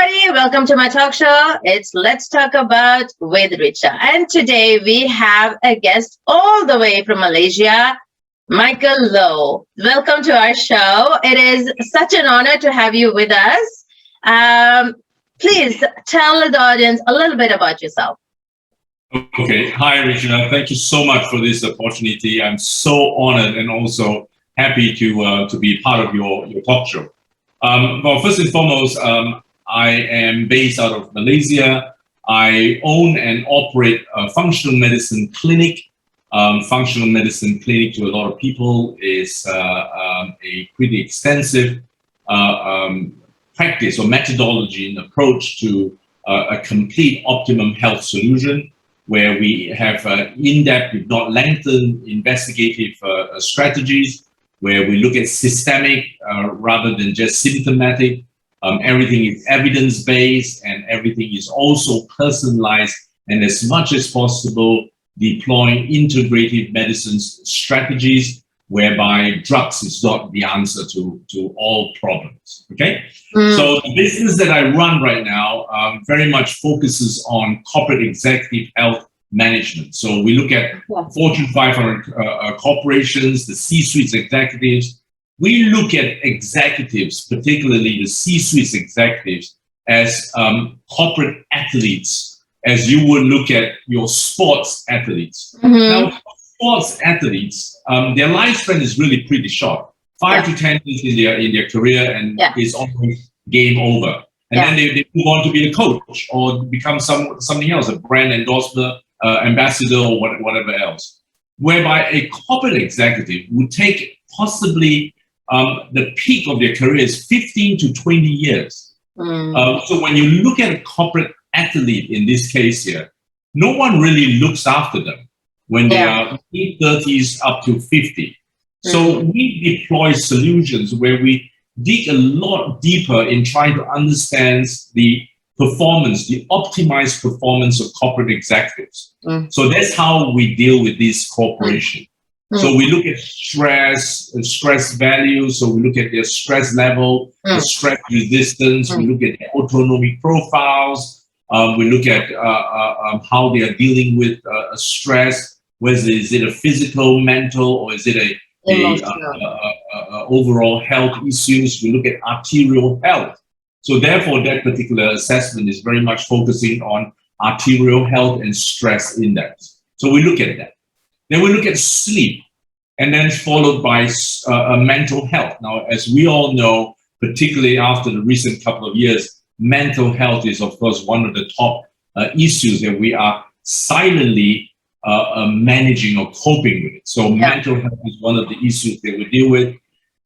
everybody, welcome to my talk show. It's Let's Talk About with Richa. And today we have a guest all the way from Malaysia, MichaelLoh. Welcome to our show. It is such an honor to have you with us. Please tell the audience a little bit about yourself. Okay. Hi, Richa. Thank you so much for this opportunity. I'm so honored and also happy to be part of your talk show. Well, first and foremost, I am based out of Malaysia. I own and operate a functional medicine clinic. Functional medicine clinic to a lot of people is a pretty extensive practice or methodology and approach to a complete optimum health solution, where we have in-depth, if not lengthened, investigative strategies, where we look at systemic rather than just symptomatic. Everything is evidence-based and everything is also personalized, and as much as possible deploying integrative medicines strategies whereby drugs is not the answer to all problems. Okay, so the business that I run right now very much focuses on corporate executive health management. So we look at Fortune 500 corporations, the C-suite executives. We look at executives, particularly the C-suite executives, as corporate athletes, as you would look at your sports athletes. Now, sports athletes, their lifespan is really pretty short, 5 to 10 years in their career, and it's almost game over. And then they move on to be a coach or become something else, a brand endorser, ambassador, or whatever else. Whereby a corporate executive would take possibly the peak of their career is 15 to 20 years. So when you look at a corporate athlete in this case here, no one really looks after them when they are mid-30s up to 50. So we deploy solutions where we dig a lot deeper in trying to understand the performance, the optimized performance of corporate executives. So that's how we deal with these corporations. So we look at stress values. So we look at their stress level, the stress resistance. We look at their autonomic profiles. We look at how they are dealing with stress. Whether is it a physical, mental, or is it a overall health issues? We look at arterial health. So therefore, that particular assessment is very much focusing on arterial health and stress index. So we look at that. Then we look at sleep, and then followed by mental health. Now, as we all know, particularly after the recent couple of years, mental health is, of course, one of the top issues that we are silently managing or coping with. So mental health is one of the issues that we deal with.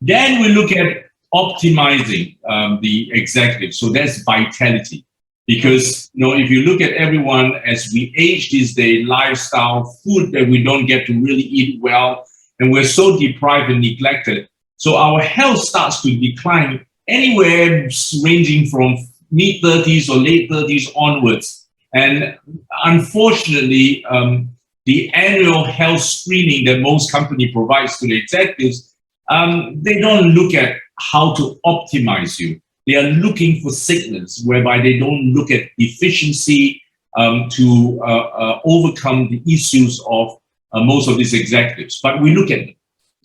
Then we look at optimizing the executive. So that's vitality. Because, if you look at everyone as we age these days, lifestyle, food that we don't get to really eat well, and we're so deprived and neglected. So our health starts to decline anywhere ranging from mid-30s or late 30s onwards. And unfortunately, the annual health screening that most company provides to the executives, they don't look at how to optimize you. They are looking for signals, whereby they don't look at efficiency to overcome the issues of most of these executives. But we look at them.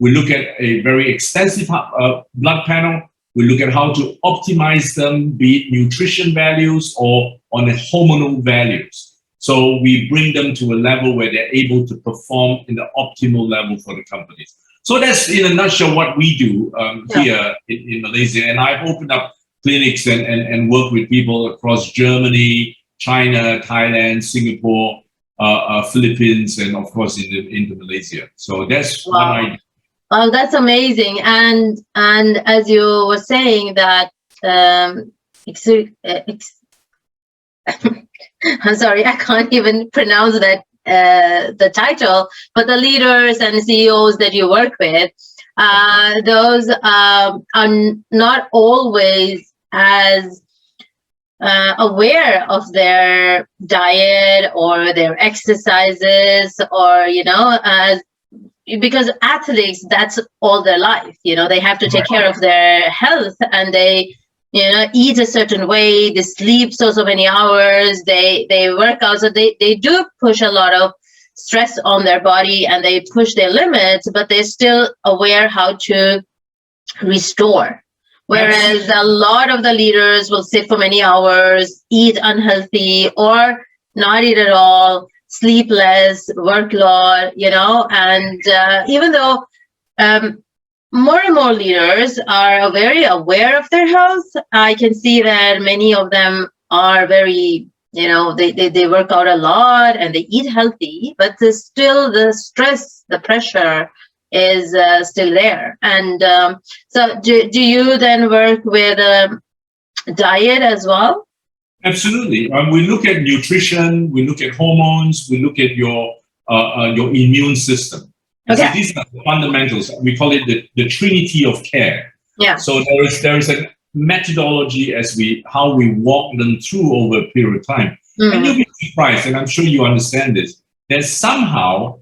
We look at a very extensive blood panel. We look at how to optimize them, be it nutrition values or on the hormonal values. So we bring them to a level where they're able to perform in the optimal level for the companies. So that's in a nutshell what we do here in Malaysia. And I've opened up clinics and work with people across Germany, China, Thailand, Singapore, Philippines, and of course into Malaysia. So that's what I do. Oh, that's amazing. And as you were saying that, I'm sorry, I can't even pronounce that the title, but the leaders and CEOs that you work with, those are not always as aware of their diet or their exercises, or because athletes, that's all their life. They have to take care of their health, and they eat a certain way, they sleep so many hours, they work out, so they do push a lot of stress on their body and they push their limits, but they're still aware how to restore. Whereas a lot of the leaders will sit for many hours, eat unhealthy or not eat at all, sleep less, work a lot, and even though more and more leaders are very aware of their health, I can see that many of them are very, they work out a lot and they eat healthy, but there's still the stress, the pressure is still there. And so do you then work with diet as well? Absolutely. We look at nutrition, we look at hormones, we look at your immune system. Okay. So these are the fundamentals. We call it the Trinity of Care. Yeah. So there is a methodology how we walk them through over a period of time. Mm-hmm. And you'll be surprised, and I'm sure you understand this, that somehow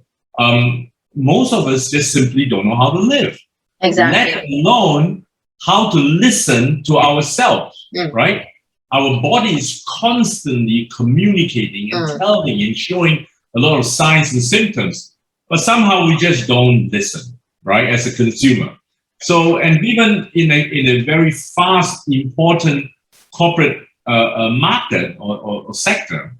most of us just simply don't know how to live. Exactly. Let alone how to listen to ourselves, right? Our body is constantly communicating and telling and showing a lot of signs and symptoms, but somehow we just don't listen, right, as a consumer. So, and even in a very fast, important corporate market or sector,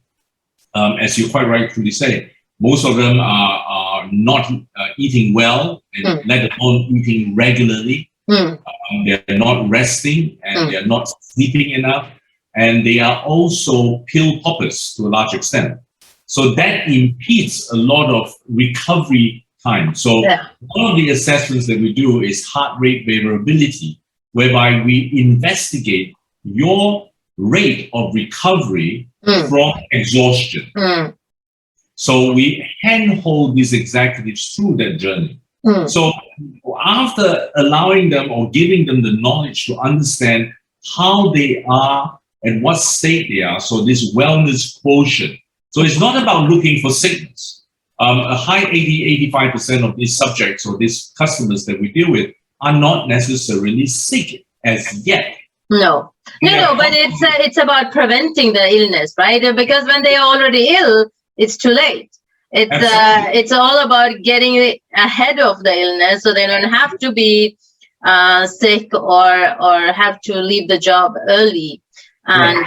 as you quite rightfully say, most of them are not eating well, and let alone eating regularly. They're not resting, and they're not sleeping enough, and they are also pill poppers to a large extent. So that impedes a lot of recovery time. So one of the assessments that we do is heart rate variability, whereby we investigate your rate of recovery from exhaustion. So we handhold these executives through that journey. So after allowing them or giving them the knowledge to understand how they are and what state they are, so this wellness quotient. So it's not about looking for sickness. A high 80-85% of these subjects or these customers that we deal with are not necessarily sick as yet. No, but it's about preventing the illness, right? Because when they are already ill, it's too late. It's all about getting ahead of the illness, so they don't have to be sick or have to leave the job early. And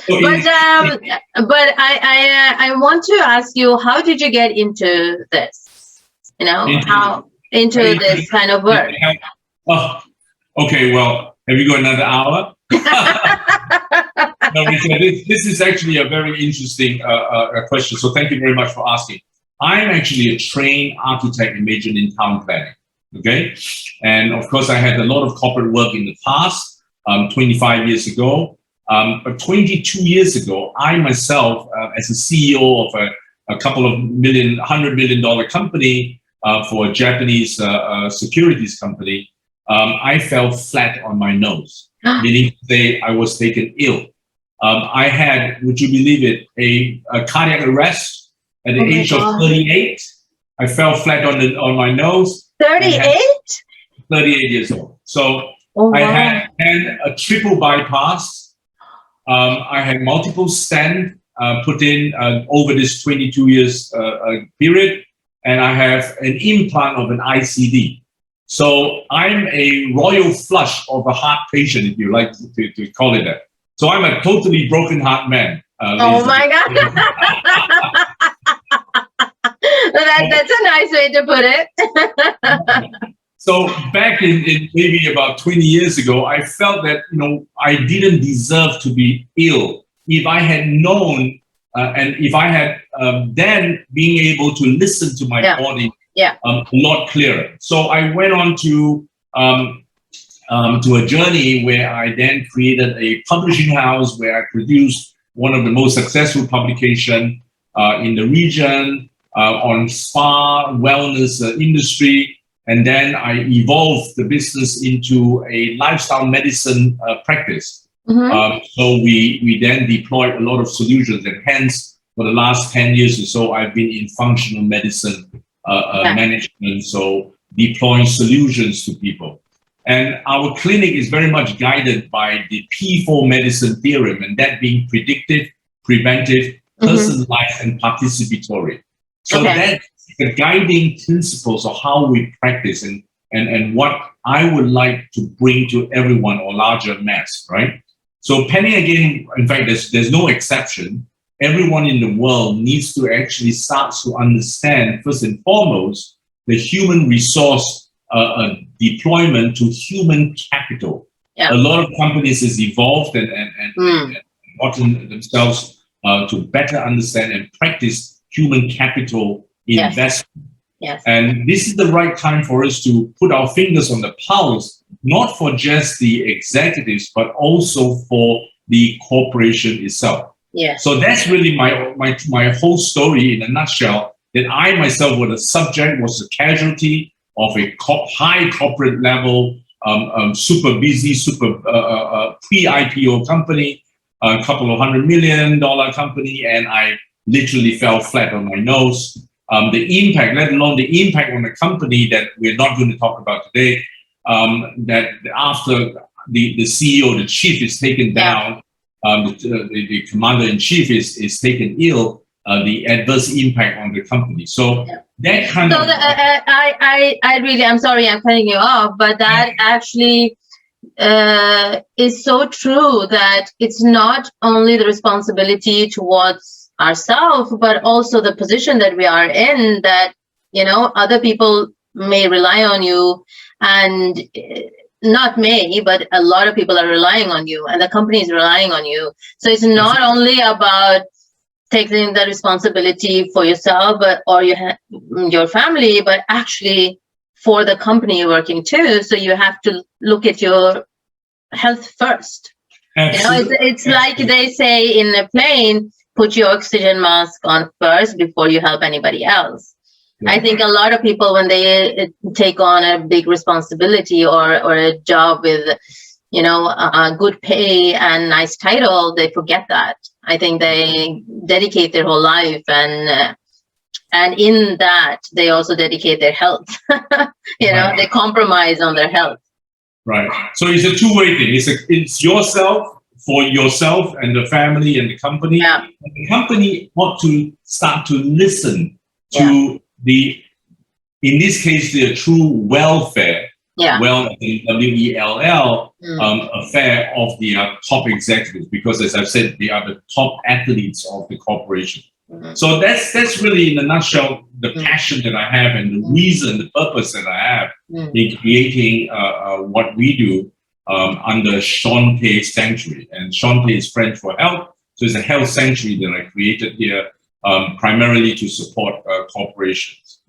but I want to ask you, how did you get into this? Into this kind of work? Oh, okay. Well, have you got another hour? No, Richa, this is actually a very interesting question. So thank you very much for asking. I'm actually a trained architect and majored in town planning. Okay, and of course I had a lot of corporate work in the past. 25 years ago. But 22 years ago, I myself, as a CEO of a couple of $100 million company for a Japanese securities company, I fell flat on my nose, meaning to say I was taken ill. I had, would you believe it, a cardiac arrest at the age of 38. I fell flat on my nose. 38? 38 years old. So I had a triple bypass. I had multiple stents put in over this 22 years period, and I have an implant of an ICD. So I'm a royal flush of a heart patient, if you like to call it that. So I'm a totally broken heart man. Oh my God. That's a nice way to put it. So back in maybe about 20 years ago, I felt that, I didn't deserve to be ill. If I had known and if I had then being able to listen to my body a lot clearer. So I went on to a journey where I then created a publishing house where I produced one of the most successful publications in the region on spa wellness industry. And then I evolved the business into a lifestyle medicine practice. So we then deployed a lot of solutions, and hence for the last 10 years or so, I've been in functional medicine management, so deploying solutions to people. And our clinic is very much guided by the P4 medicine theorem, and that being predictive, preventive, personalized, and participatory. So that's the guiding principles of how we practice and what I would like to bring to everyone or larger mass, right? So Penny, again, in fact, there's no exception. Everyone in the world needs to actually start to understand, first and foremost, the human resource deployment to human capital. A lot of companies has evolved and gotten themselves to better understand and practice human capital investment. And this is the right time for us to put our fingers on the pulse, not for just the executives, but also for the corporation itself. So that's really my whole story in a nutshell, that I myself was a subject, was a casualty of a high corporate level, super busy, super pre-IPO company, a couple of $100 million company, and I literally fell flat on my nose. The impact, let alone the impact on the company that we're not going to talk about today, that after the CEO, the chief is taken down, the commander-in-chief is taken ill, the adverse impact on the company. So that kind of... I really, I'm sorry I'm cutting you off, but that actually is so true, that it's not only the responsibility towards ourselves, but also the position that we are in, that, you know, other people may rely on you, and not may, but a lot of people are relying on you, and the company is relying on you. So it's not only about taking the responsibility for yourself, but or your family, but actually for the company you're working too. So you have to look at your health first. Absolutely. You know, it's like they say in a plane, put your oxygen mask on first before you help anybody else. I think a lot of people, when they take on a big responsibility or a job with, you know, a good pay and nice title, they forget that. I think they dedicate their whole life, and in that they also dedicate their health. You know, they compromise on their health. Right. So it's a two-way thing. It's yourself, for yourself and the family and the company. And the company ought to start to listen to in this case, the true welfare, WELL, affair of the top executives, because as I've said, they are the top athletes of the corporation. So that's really, in a nutshell, the passion that I have and the reason, the purpose that I have in creating what we do under Santé Sanctuary. And Santé is French for health. So it's a health sanctuary that I created here primarily to support corporations.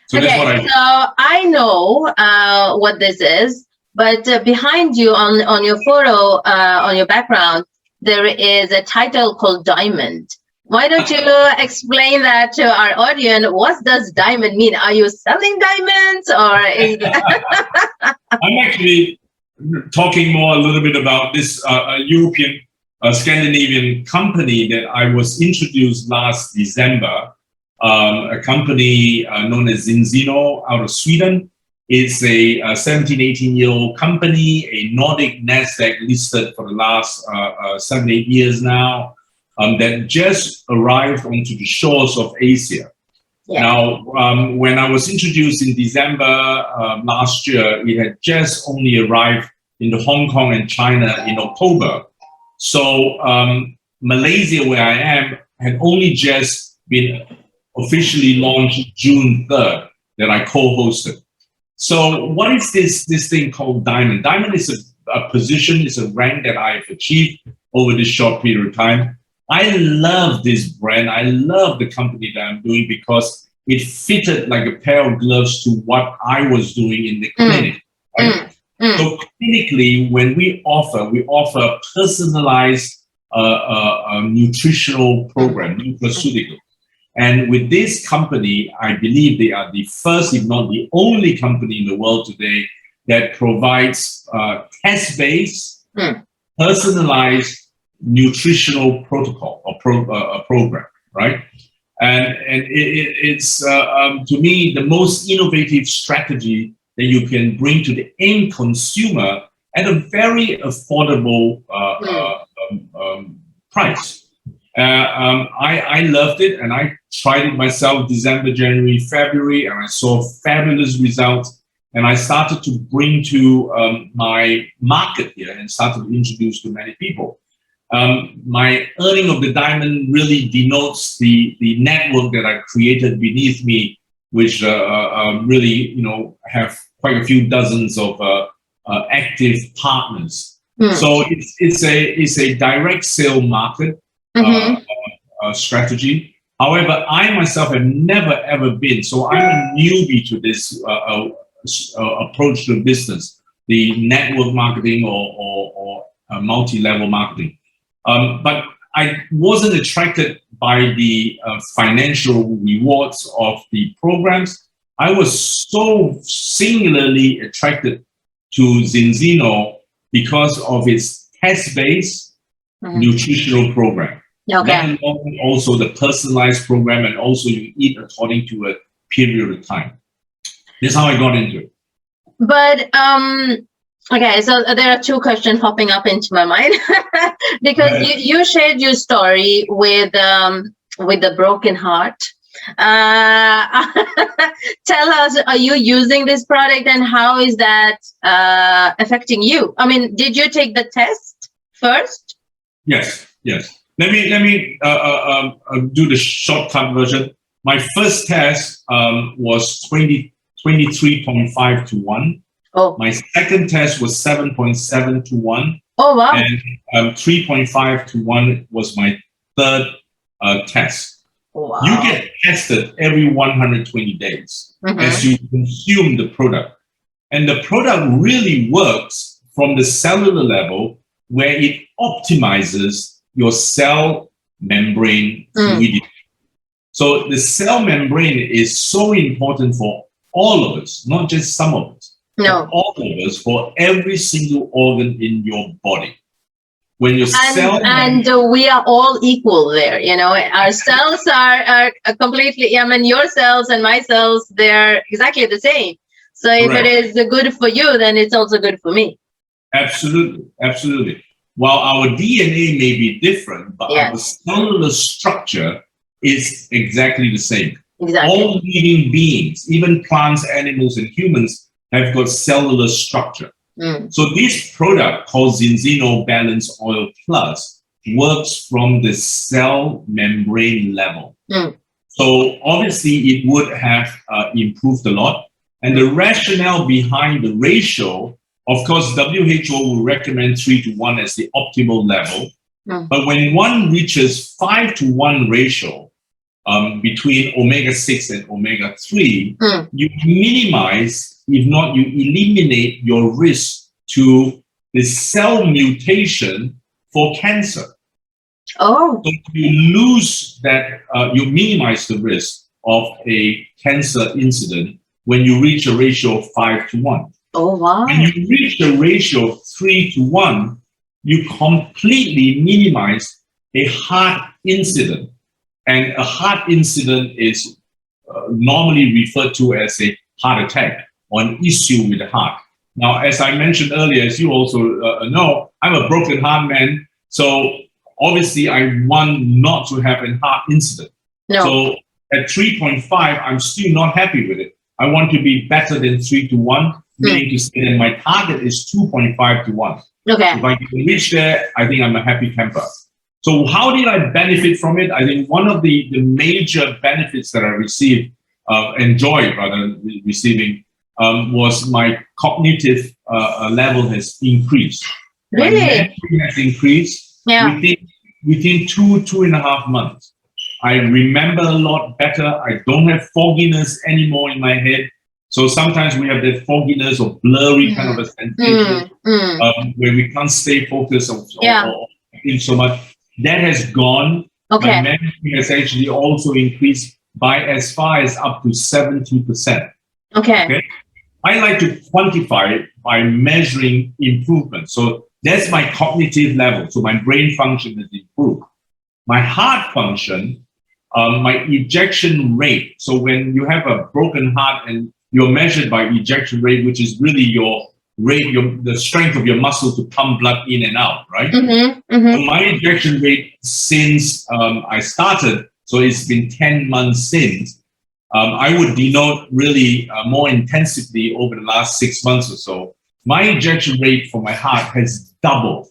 So that's what so I know what this is, but behind you on your photo, on your background, there is a title called Diamond. Why don't you explain that to our audience? What does diamond mean? Are you selling diamonds, or is I'm actually talking more a little bit about this European Scandinavian company that I was introduced last December, a company known as Zinzino out of Sweden. It's a 17, 18-year-old company, a Nordic NASDAQ listed for the last 7, 8 years now, that just arrived onto the shores of Asia. Now, when I was introduced in December last year, it had just only arrived into Hong Kong and China in October. So Malaysia, where I am, had only just been officially launched June 3rd, that I co-hosted. So what is this thing called Diamond? Diamond is a position, is a rank that I've achieved over this short period of time. I love this brand. I love the company that I'm doing because it fitted like a pair of gloves to what I was doing in the clinic. Right? So clinically, when we offer personalized nutritional program, nutraceutical. And with this company, I believe they are the first, if not the only company in the world today that provides test-based, personalized nutritional protocol or program, right? And it's to me the most innovative strategy that you can bring to the end consumer at a very affordable price. I loved it, and I tried it myself December, January, February, and I saw fabulous results. And I started to bring to my market here and started to introduce to many people. My earning of the diamond really denotes the network that I created beneath me, which really, have quite a few dozens of active partners. So it's a direct sale market strategy. However, I myself have never ever been, so I'm a newbie to this approach to business, the network marketing or multi-level marketing. But I wasn't attracted by the financial rewards of the programs. I was so singularly attracted to Zinzino because of its test-based nutritional program. And also the personalized program, and also you eat according to a period of time. This is how I got into it. But okay, so there are two questions popping up into my mind because you shared your story with the broken heart. Tell us, are you using this product, and how is that affecting you? I mean, did you take the test first? Yes. Let me do the shortcut version. My first test was 23.5 to 1. Oh. My second test was 7.7 to 1. Oh, wow. And 3.5 to 1 was my third test. Wow. You get tested every 120 days as you consume the product. And the product really works from the cellular level, where it optimizes your cell membrane fluidity. So the cell membrane is so important for all of us, not just some of us. No. For all of us, for every single organ in your body. When your cell we are all equal there, our cells are completely, your cells and my cells, they're exactly the same. So if it is good for you, then it's also good for me. Absolutely. While our DNA may be different, but our cellular structure is exactly the same. Exactly. All living beings, even plants, animals, and humans, have got cellular structure. So this product called Zinzino Balance Oil Plus works from the cell membrane level. So obviously it would have improved a lot. And the rationale behind the ratio, of course, WHO will recommend 3 to 1 as the optimal level. But when one reaches 5 to 1 ratio between omega-6 and omega-3, you minimize, if not you eliminate, your risk to the cell mutation for cancer. Oh. So you lose that, you minimize the risk of a cancer incident when you reach a ratio of 5 to 1. Oh, wow. When you reach a ratio of 3 to 1, you completely minimize a heart incident. And a heart incident is normally referred to as a heart attack or an issue with the heart. Now, as I mentioned earlier, as you also know, I'm a broken heart man. So obviously I want not to have a heart incident. No. So at 3.5, I'm still not happy with it. I want to be better than 3 to 1, meaning to say that my target is 2.5 to 1. Okay. If I can reach there, I think I'm a happy camper. So how did I benefit from it? I think one of the major benefits that I received, enjoyed rather receiving, was my cognitive level has increased. Really? My memory has increased within 2.5 months. I remember a lot better. I don't have fogginess anymore in my head. So sometimes we have that fogginess or blurry kind of a sensation where we can't stay focused or think so much. That has gone. Okay. My memory has actually also increased by as far as up to 70%. Okay. I like to quantify it by measuring improvement. So that's my cognitive level. So my brain function has improved. My heart function, my ejection rate. So when you have a broken heart and you're measured by ejection rate, which is really your rate, the strength of your muscle to pump blood in and out, right? So my ejection rate since I started, so it's been 10 months since, I would denote really more intensively over the last 6 months or so. My ejection rate for my heart has doubled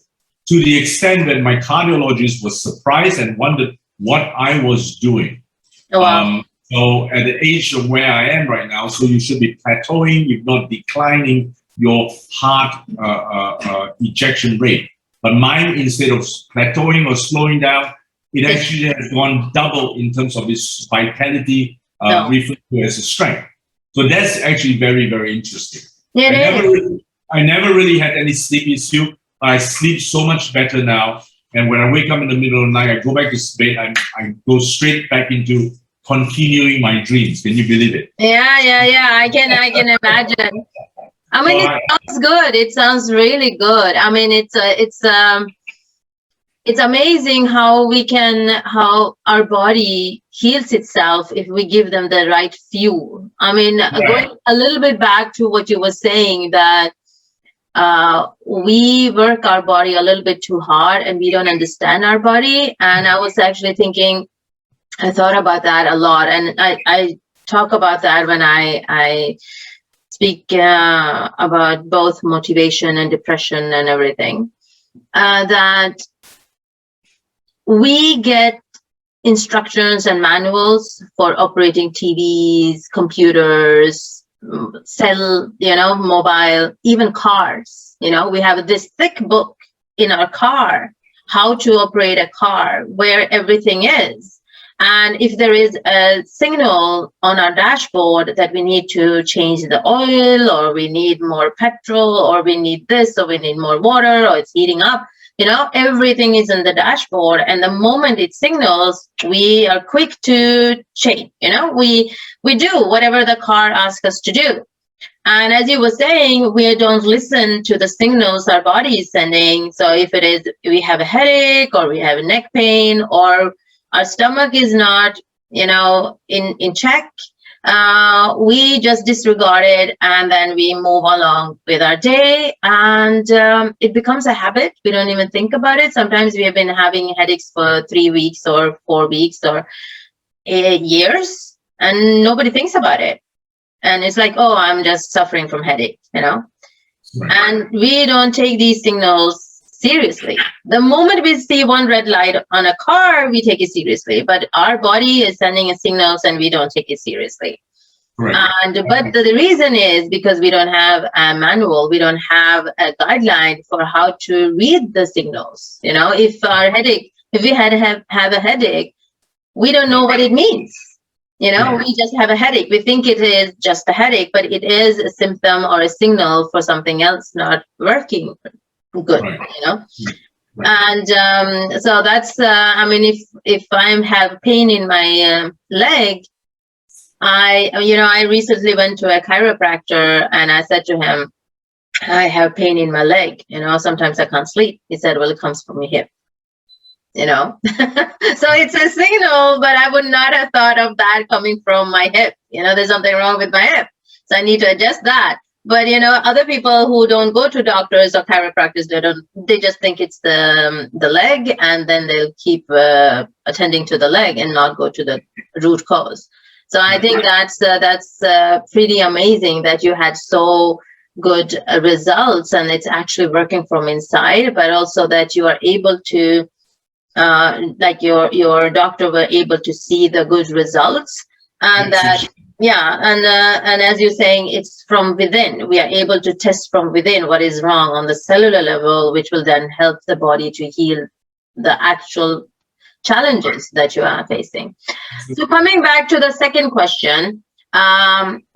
to the extent that my cardiologist was surprised and wondered what I was doing. Oh, wow. So at the age of where I am right now, so you should be plateauing, if not declining, your heart ejection rate. But mine, instead of plateauing or slowing down, it actually has gone double in terms of its vitality, referred to as a strength. So that's actually very, very interesting. I never really had any sleep issue. I sleep so much better now. And when I wake up in the middle of the night, I go back to bed, I go straight back into continuing my dreams. Can you believe it? Yeah. I can imagine. I mean, it sounds good. It sounds really good. I mean, it's amazing how our body heals itself if we give them the right fuel. I mean, going a little bit back to what you were saying, that we work our body a little bit too hard and we don't understand our body. And I was actually thinking, I thought about that a lot, and I talk about that when I speak about both motivation and depression and everything, that we get instructions and manuals for operating TVs, computers, mobile, even cars. We have this thick book in our car, how to operate a car, where everything is. And if there is a signal on our dashboard that we need to change the oil, or we need more petrol, or we need this, or we need more water, or it's heating up, everything is in the dashboard. And the moment it signals, we are quick to change. We do whatever the car asks us to do. And as you were saying, we don't listen to the signals our body is sending. So if it is, we have a headache, or we have a neck pain, or our stomach is not, in check, we just disregard it, and then we move along with our day, and it becomes a habit. We don't even think about it. Sometimes we have been having headaches for 3 weeks or 4 weeks or years, and nobody thinks about it. And it's like, oh, I'm just suffering from headache, Right. And we don't take these signals seriously. The moment we see one red light on a car, we take it seriously, but our body is sending us signals and we don't take it seriously. Right. But the reason is because we don't have a manual, we don't have a guideline for how to read the signals. If we have a headache, we don't know what it means. We just have a headache. We think it is just a headache, but it is a symptom or a signal for something else not working good. Right. Right. And so that's if I have pain in my leg, I recently went to a chiropractor, and I said to him, I have pain in my leg, sometimes I can't sleep. He said, well, it comes from your hip. So it's a signal, but I would not have thought of that coming from my hip. There's something wrong with my hip, so I need to adjust that. But other people who don't go to doctors or chiropractors, they just think it's the leg, and then they'll keep attending to the leg and not go to the root cause. So I think that's pretty amazing that you had so good results, and it's actually working from inside, but also that you are able to, like your doctor were able to see the good results, and that. Yeah, and as you're saying, it's from within. We are able to test from within what is wrong on the cellular level, which will then help the body to heal the actual challenges that you are facing. So coming back to the second question,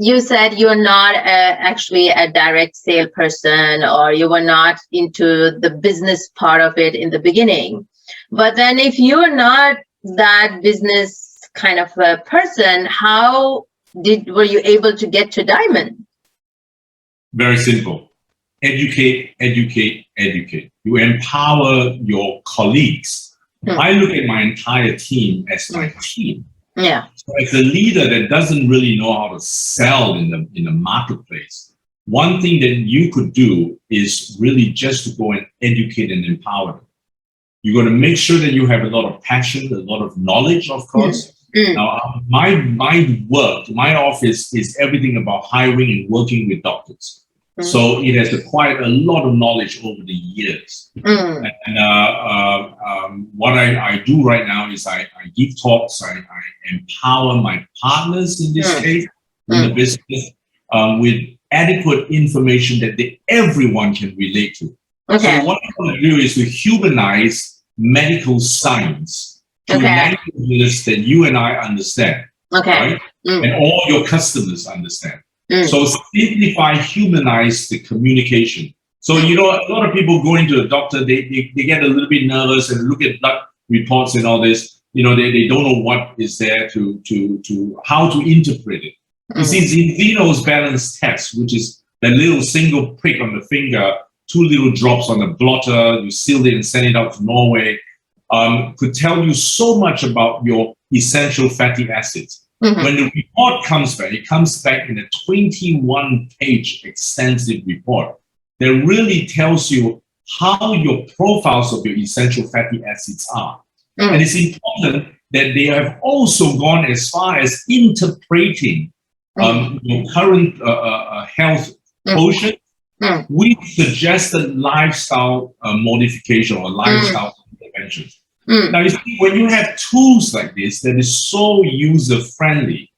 you said you're not actually a direct salesperson, or you were not into the business part of it in the beginning. But then if you're not that business kind of a person, how were you able to get to Diamond? Very simple. Educate, educate, educate. You empower your colleagues. I look at my entire team as my team. Yeah. So as a leader that doesn't really know how to sell in the marketplace, one thing that you could do is really just to go and educate and empower them. You're going to make sure that you have a lot of passion, a lot of knowledge, of course. Now, my work, my office is everything about hiring and working with doctors. So it has acquired a lot of knowledge over the years. And what I do right now is I give talks, I empower my partners in this case, in the business, with adequate information that everyone can relate to. Okay. So what I want to do is to humanize medical science to languages that you and I understand, right? And all your customers understand. So simplify, humanize the communication. So, you know, a lot of people go into a doctor, they get a little bit nervous and look at blood reports and all this. You know, they don't know what is there to how to interpret it. You see, Zinzino's balance test, which is the little single prick on the finger, 2 little drops on the blotter, you seal it and send it out to Norway, could tell you so much about your essential fatty acids. When the report comes back, it comes back in a 21-page extensive report that really tells you how your profiles of your essential fatty acids are. And it's important that they have also gone as far as interpreting your current health quotient with suggested lifestyle modification or lifestyle interventions. Now, you see, when you have tools like this that is so user-friendly,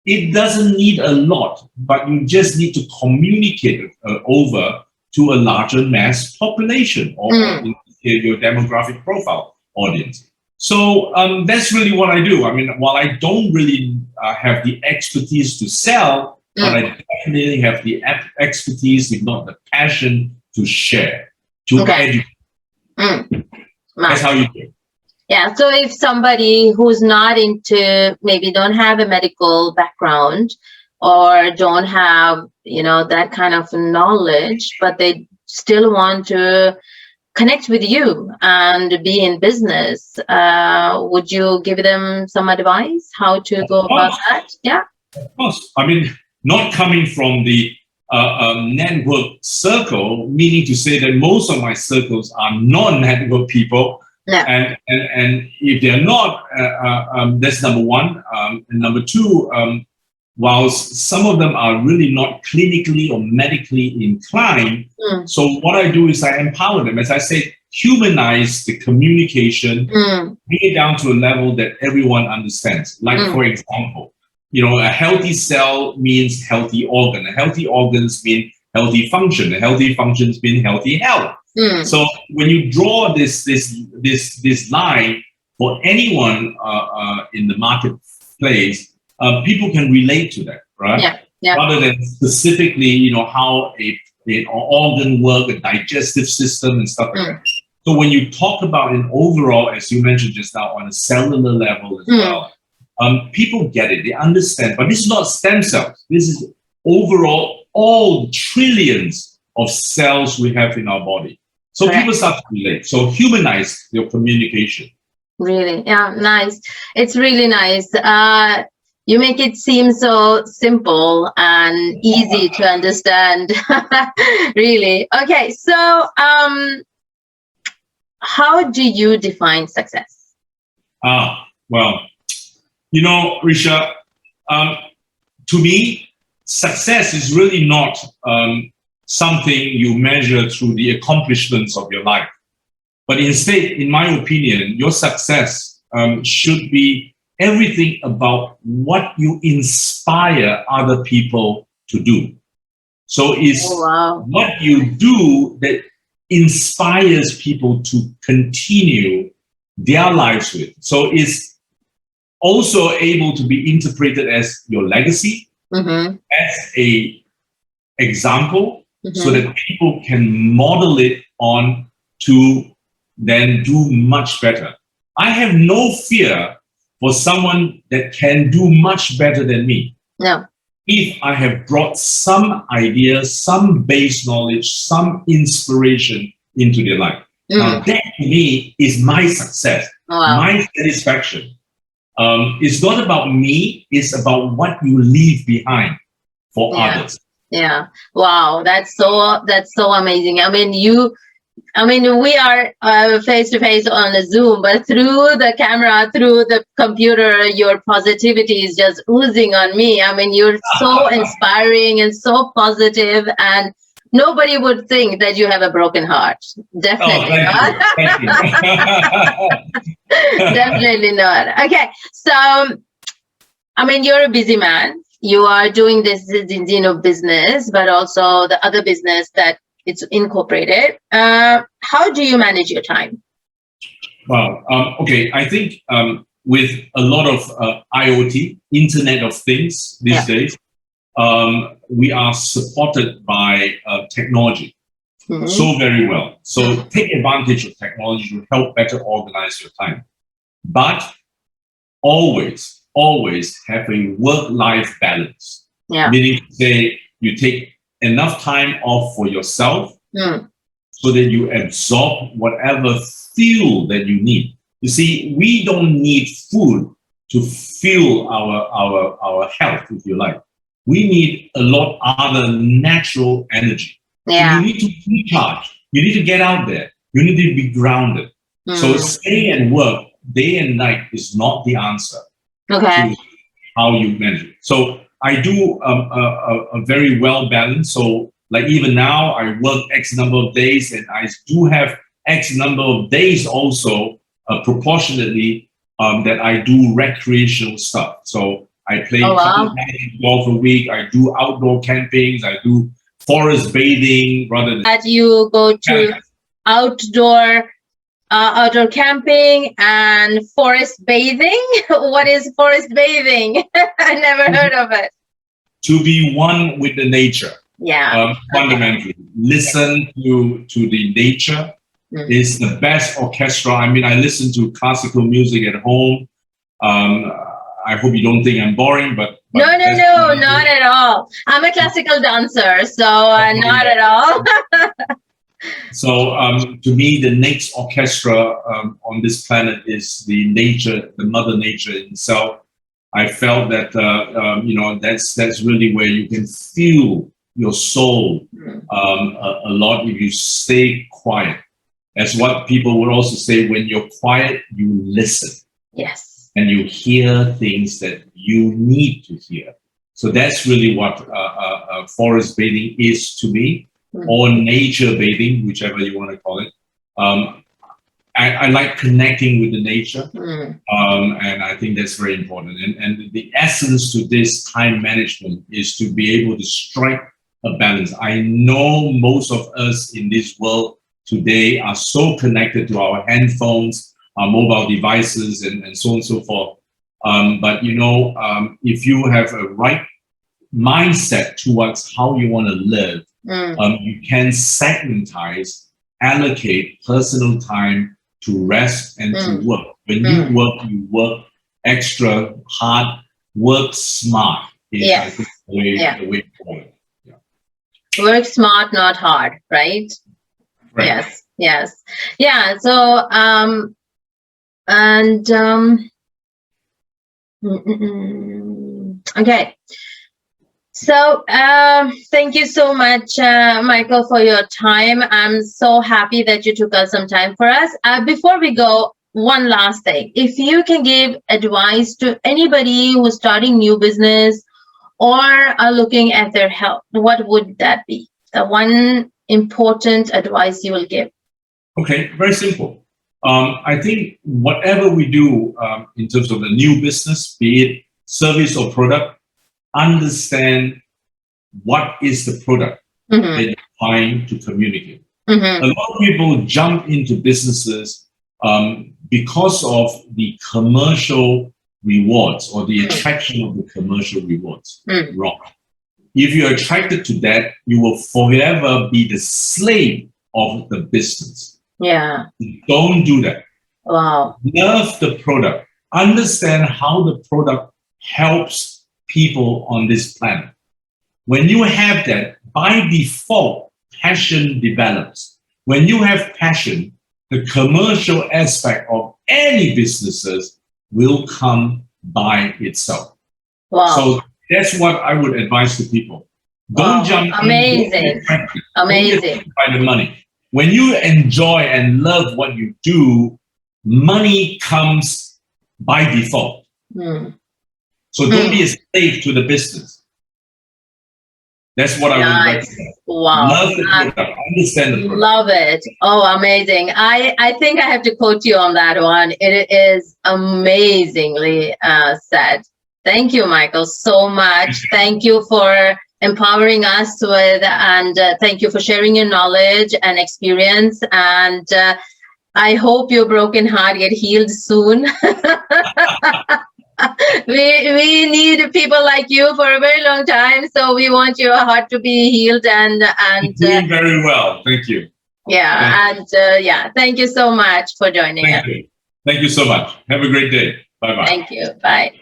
it doesn't need a lot, but you just need to communicate it over to a larger mass population or your demographic profile audience. So that's really what I do. I mean, while I don't really have the expertise to sell, but I definitely have the expertise, if not the passion, to share, to educate. That's how you do it. Yeah, so if somebody who's not into, maybe don't have a medical background or don't have, you know, that kind of knowledge, but they still want to connect with you and be in business, would you give them some advice how to go about that? Yeah. Of course. I mean, not coming from the network circle, meaning to say that most of my circles are non-network people. Yeah. And if they're not, that's number one. And number two, whilst some of them are really not clinically or medically inclined, so what I do is I empower them. As I say, humanize the communication, bring it down to a level that everyone understands. Like, for example, you know, a healthy cell means healthy organ. A healthy organs mean healthy function. A healthy functions mean healthy health. So when you draw this line for anyone in the marketplace, people can relate to that, right? Yeah, yeah. Rather than specifically, you know, how an organ work, a digestive system and stuff like that. So when you talk about an overall, as you mentioned just now, on a cellular level as well, people get it, they understand. But this is not stem cells. This is overall all trillions of cells we have in our body. So people start to relate. So humanize your communication. Really, yeah, nice. It's really nice. You make it seem so simple and easy to understand. Really. Okay, so how do you define success? Well, you know, Richa, to me, success is really not something you measure through the accomplishments of your life. But instead, in my opinion, your success should be everything about what you inspire other people to do. So it's what you do that inspires people to continue their lives with. So it's also able to be interpreted as your legacy, as a example, so that people can model it on to then do much better. I have no fear for someone that can do much better than me. No. If I have brought some ideas, some base knowledge, some inspiration into their life. Now that to me is my success, my satisfaction. It's not about me. It's about what you leave behind for others. Yeah. Wow. That's so amazing. We are face to face on a Zoom, but through the camera, through the computer, your positivity is just oozing on me. You're so inspiring and so positive, and nobody would think that you have a broken heart. Definitely not. Thank you. Definitely not. Okay. So, you're a busy man. You are doing this Zinzino business, but also the other business that it's incorporated. How do you manage your time? Well, okay. I think with a lot of IoT, Internet of Things these days, we are supported by technology so very well. So take advantage of technology to help better organize your time. But always have a work-life balance. Meaning to say you take enough time off for yourself so that you absorb whatever fuel that you need. You see, we don't need food to fuel our health, if you like. We need a lot other natural energy. Yeah. So you need to recharge. You need to get out there. You need to be grounded. So stay and work day and night is not the answer to how you manage it. So I do a very well balanced. So like even now I work X number of days, and I do have X number of days also proportionately that I do recreational stuff. So I play golf a week. I do outdoor campings. I do forest bathing rather than that you go to outdoor camping and forest bathing. What is forest bathing? I never heard of it. To be one with the nature. Yeah. Fundamentally, listen to the nature. Is the best orchestra. I listen to classical music at home. I hope you don't think I'm boring, but no, not at all. I'm a classical dancer, so not at all. So to me, the next orchestra on this planet is the nature, the mother nature itself. I felt that that's really where you can feel your soul a lot if you stay quiet. That's what people would also say: when you're quiet, you listen. Yes. And you hear things that you need to hear. So that's really what forest bathing is to me, or nature bathing, whichever you want to call it. I like connecting with the nature, and I think that's very important. And the essence to this time management is to be able to strike a balance. I know most of us in this world today are so connected to our handphones, our mobile devices, and so on and so forth. But if you have a right mindset towards how you want to live, you can segmentize, allocate personal time to rest and to work. When you work extra hard, work smart is I think the way forward. Work smart, not hard, right? Yes. Yeah. So okay. So thank you so much, Michael, for your time. I'm so happy that you took us some time for us. Before we go, one last thing. If you can give advice to anybody who's starting new business or are looking at their health, what would that be? The one important advice you will give? Okay, very simple. I think whatever we do in terms of the new business, be it service or product, understand what is the product that you're trying to communicate. A lot of people jump into businesses because of the commercial rewards or the attraction of the commercial rewards. Wrong. If you're attracted to that, you will forever be the slave of the business. Yeah. Don't do that. Wow. Love the product. Understand how the product helps people on this planet. When you have that, by default, passion develops. When you have passion, the commercial aspect of any businesses will come by itself. Wow. So that's what I would advise to people. Don't Wow. jump Amazing. in. Amazing. Don't get by the money. When you enjoy and love what you do, money comes by default. So don't be a slave to the business. That's what I would recommend. Wow. Love the product. Understand the product. Love it. Oh, amazing. I think I have to quote you on that one. It is amazingly said. Thank you, Michael, so much. Thank you for empowering us with, and thank you for sharing your knowledge and experience. And I hope your broken heart get healed soon. we need people like you for a very long time, so we want your heart to be healed and doing very well. Thank you. Yeah, yeah, thank you so much for joining us. Thank you so much. Have a great day. Bye bye. Thank you. Bye.